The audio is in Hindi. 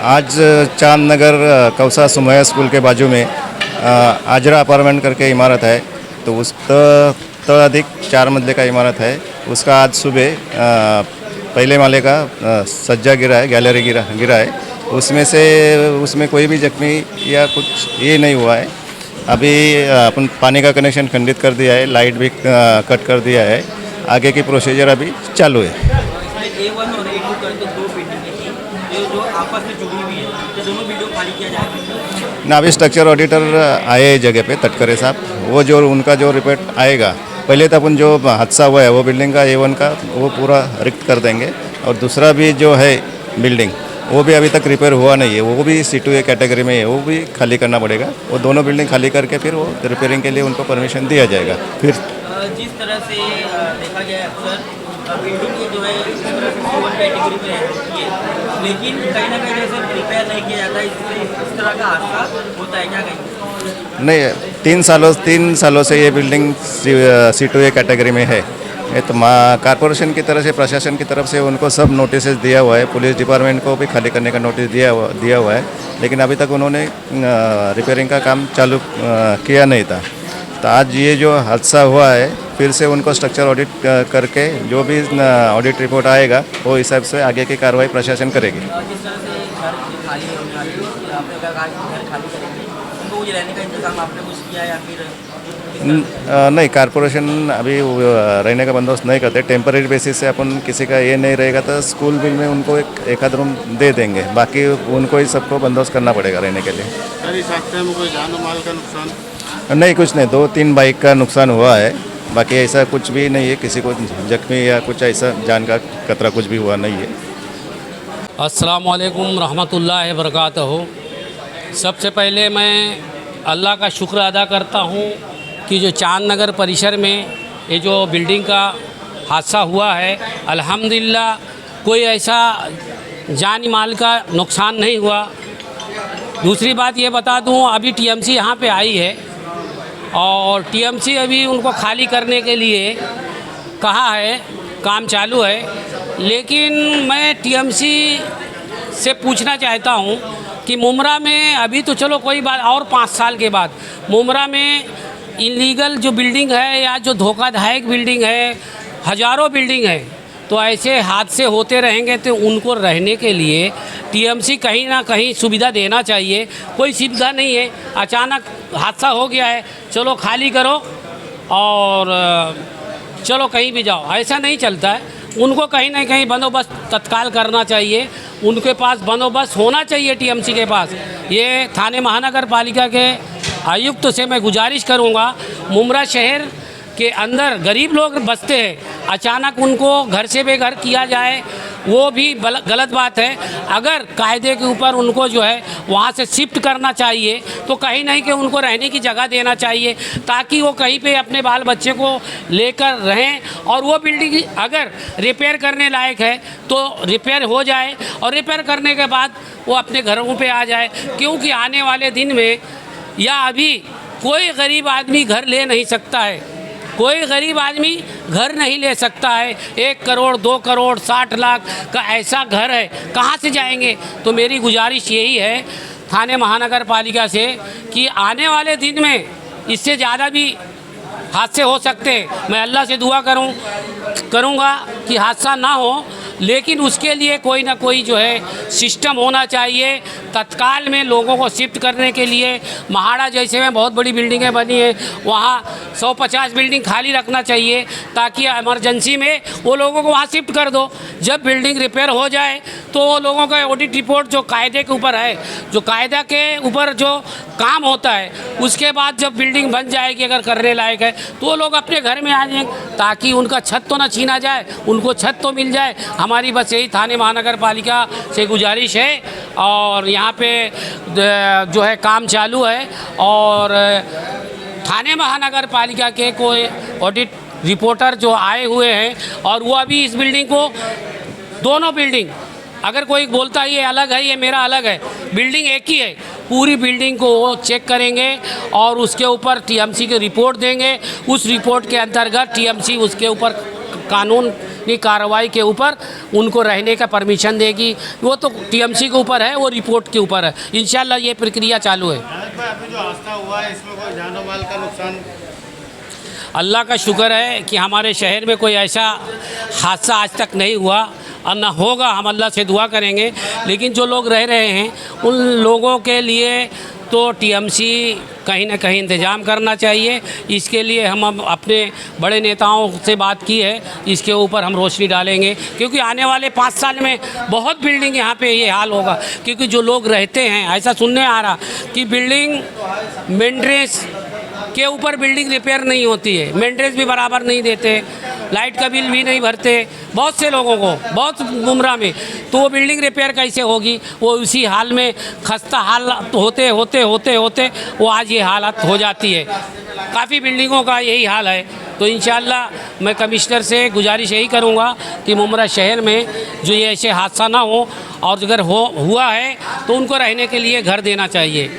आज चांद नगर कौसा सुमैया स्कूल के बाजू में आजरा अपार्टमेंट करके इमारत है। तो उस अधिक 4 मंजिले का इमारत है। उसका आज सुबह पहले माले का सज्जा गिरा है, गैलरी गिरा है। उसमें कोई भी जख्मी या कुछ ये नहीं हुआ है। अभी अपन पानी का कनेक्शन खंडित कर दिया है, लाइट भी कट कर दिया है। आगे की प्रोसीजर अभी चालू है। A1 और A2 करके 2 बिल्डिंगें थी जो आपस में जुड़ी हुई है, तो दोनों बिल्डिंग खाली किया जाएगा। ना अभी स्ट्रक्चर ऑडिटर आए जगह पे, तटकरे साहब, वो जो उनका जो रिपोर्ट आएगा, पहले तो अपन जो हादसा हुआ है वो बिल्डिंग का A1 का वो पूरा रिक्त कर देंगे। और दूसरा भी जो है बिल्डिंग, वो भी अभी तक रिपेयर हुआ नहीं है, वो भी C2A कैटेगरी में है, वो भी खाली करना पड़ेगा। वो दोनों बिल्डिंग खाली करके फिर वो रिपेयरिंग के लिए उनको परमिशन दिया जाएगा। फिर जिस तरह से देखा जाए अक्सर बिल्डिंग जो है इस तरह से C1 कैटेगरी में रहती है, लेकिन कहीं ना कहीं जैसे रिपेयर नहीं किया जाता, इससे इस तरह का हादसा होता है। क्या कहेंगे? नहीं, 3 सालों से ये बिल्डिंग C2A कैटेगरी में है। ये तो कॉरपोरेशन की तरफ से, प्रशासन की तरफ से उनको सब नोटिस दिया हुआ है। पुलिस डिपार्टमेंट को भी खाली करने का नोटिस दिया हुआ है, लेकिन अभी तक उन्होंने रिपेयरिंग का काम चालू किया नहीं था। तो आज ये जो हादसा हुआ है, फिर से उनको स्ट्रक्चर ऑडिट करके जो भी ऑडिट रिपोर्ट आएगा वो हिसाब से आगे की कार्रवाई प्रशासन करेगी। जिस तरह से घर खाली होने वाली है, आपने कहा कि घर खाली करेंगे, उनको ये रहने का इंतजाम आपने कुछ किया या फिर नहीं, कॉरपोरेशन अभी रहने का बंदोबस्त नहीं करते। टेम्पररी बेसिस से अपन किसी का ये नहीं रहेगा तो स्कूल बिल में उनको एक आध रूम दे देंगे, बाकी उनको ही सबको बंदोबस्त करना पड़ेगा रहने के लिए। सर, इस हादसे में कोई जान और माल का नुकसान? नहीं, कुछ नहीं, 2-3 बाइक का नुकसान हुआ है, बाकी ऐसा कुछ भी नहीं है। किसी को जख्मी या कुछ ऐसा जान का खतरा कुछ भी हुआ नहीं है। अस्सलाम वालेकुम रहमतुल्लाहि व बरकातहू। सबसे पहले मैं अल्लाह का शुक्र अदा करता हूँ कि जो चांद नगर परिसर में ये जो बिल्डिंग का हादसा हुआ है, अल्हम्दुलिल्लाह कोई ऐसा जानी माल का नुकसान नहीं हुआ। दूसरी बात ये बता दूँ, अभी TMC यहाँ पे आई है और TMC अभी उनको खाली करने के लिए कहा है, काम चालू है। लेकिन मैं TMC से पूछना चाहता हूँ कि मुमरा में अभी तो चलो कोई बात, और 5 साल के बाद मुमरा में इलीगल जो बिल्डिंग है या जो धोखादायक बिल्डिंग है, हज़ारों बिल्डिंग है, तो ऐसे हादसे होते रहेंगे। तो उनको रहने के लिए TMC कहीं ना कहीं सुविधा देना चाहिए। कोई सुविधा नहीं है, अचानक हादसा हो गया है, चलो खाली करो और चलो कहीं भी जाओ, ऐसा नहीं चलता है। उनको कहीं ना कहीं बंदोबस्त तत्काल करना चाहिए, उनके पास बंदोबस्त होना चाहिए TMC के पास। ये थाने महानगर पालिका के आयुक्त से मैं गुजारिश करूँगा, मुमरा शहर के अंदर गरीब लोग बसते हैं, अचानक उनको घर से बेघर किया जाए, वो भी गलत बात है। अगर कायदे के ऊपर उनको जो है वहाँ से शिफ्ट करना चाहिए, तो कहीं नहीं कि उनको रहने की जगह देना चाहिए, ताकि वो कहीं पे अपने बाल बच्चे को लेकर रहें। और वो बिल्डिंग अगर रिपेयर करने लायक है तो रिपेयर हो जाए, और रिपेयर करने के बाद वो अपने घरों पे आ जाए। क्योंकि आने वाले दिन में या अभी कोई गरीब आदमी घर ले नहीं सकता है, कोई गरीब आदमी घर नहीं ले सकता है। 1 करोड़ 2 करोड़ 60 लाख का ऐसा घर है, कहाँ से जाएंगे? तो मेरी गुजारिश यही है थाने महानगर पालिका से कि आने वाले दिन में इससे ज़्यादा भी हादसे हो सकते हैं। मैं अल्लाह से दुआ करूँगा कि हादसा ना हो, लेकिन उसके लिए कोई ना कोई जो है सिस्टम होना चाहिए। तत्काल में लोगों को शिफ्ट करने के लिए महाड़ा जैसे में बहुत बड़ी बिल्डिंगें बनी हैं, वहाँ 150 बिल्डिंग खाली रखना चाहिए, ताकि इमरजेंसी में वो लोगों को वहाँ शिफ्ट कर दो। जब बिल्डिंग रिपेयर हो जाए तो वो लोगों का ऑडिट रिपोर्ट जो कायदे के ऊपर है, जो कायदा के ऊपर जो काम होता है, उसके बाद जब बिल्डिंग बन जाएगी, अगर करने लायक है, तो वो लोग अपने घर में आ जाएंगे, ताकि उनका छत तो ना छीना जाए, उनको छत तो मिल जाए। हमारी बस यही थाने महानगर पालिका से गुजारिश है। और यहाँ पे जो है काम चालू है, और थाने महानगर पालिका के कोई ऑडिट रिपोर्टर जो आए हुए हैं, और वो अभी इस बिल्डिंग को, दोनों बिल्डिंग, अगर कोई बोलता है ये अलग है, ये मेरा अलग है, बिल्डिंग एक ही है, पूरी बिल्डिंग को वो चेक करेंगे और उसके ऊपर TMC की रिपोर्ट देंगे। उस रिपोर्ट के अंतर्गत TMC उसके ऊपर कानून अपनी कार्रवाई के ऊपर उनको रहने का परमिशन देगी। वो तो टीएमसी के ऊपर है, वो रिपोर्ट के ऊपर है। इंशाल्लाह ये प्रक्रिया चालू है। अभी जो हादसा हुआ है इसमें कोई जानो माल का नुकसान? अल्लाह का शुक्र है कि हमारे शहर में कोई ऐसा हादसा आज तक नहीं हुआ और न होगा। हम अल्लाह से दुआ करेंगे। लेकिन जो लोग रह रहे हैं उन लोगों के लिए तो टीएमसी कहीं ना कहीं इंतज़ाम करना चाहिए। इसके लिए हम अपने बड़े नेताओं से बात की है, इसके ऊपर हम रोशनी डालेंगे, क्योंकि आने वाले 5 साल में बहुत बिल्डिंग यहाँ पे ये हाल होगा। क्योंकि जो लोग रहते हैं, ऐसा सुनने आ रहा कि बिल्डिंग मेंटेनेंस के ऊपर बिल्डिंग रिपेयर नहीं होती है, मेंटेनेंस भी बराबर नहीं देते, लाइट का बिल भी नहीं भरते बहुत से लोगों को, बहुत गुमराह में। तो वो बिल्डिंग रिपेयर कैसे होगी? वो उसी हाल में खस्ता हाल होते होते होते होते वो आज ये हालत हो जाती है। काफ़ी बिल्डिंगों का यही हाल है। तो इंशाअल्लाह मैं कमिश्नर से गुजारिश यही करूँगा कि मुमरा शहर में जो ये ऐसे हादसा ना हो, और अगर हुआ है तो उनको रहने के लिए घर देना चाहिए।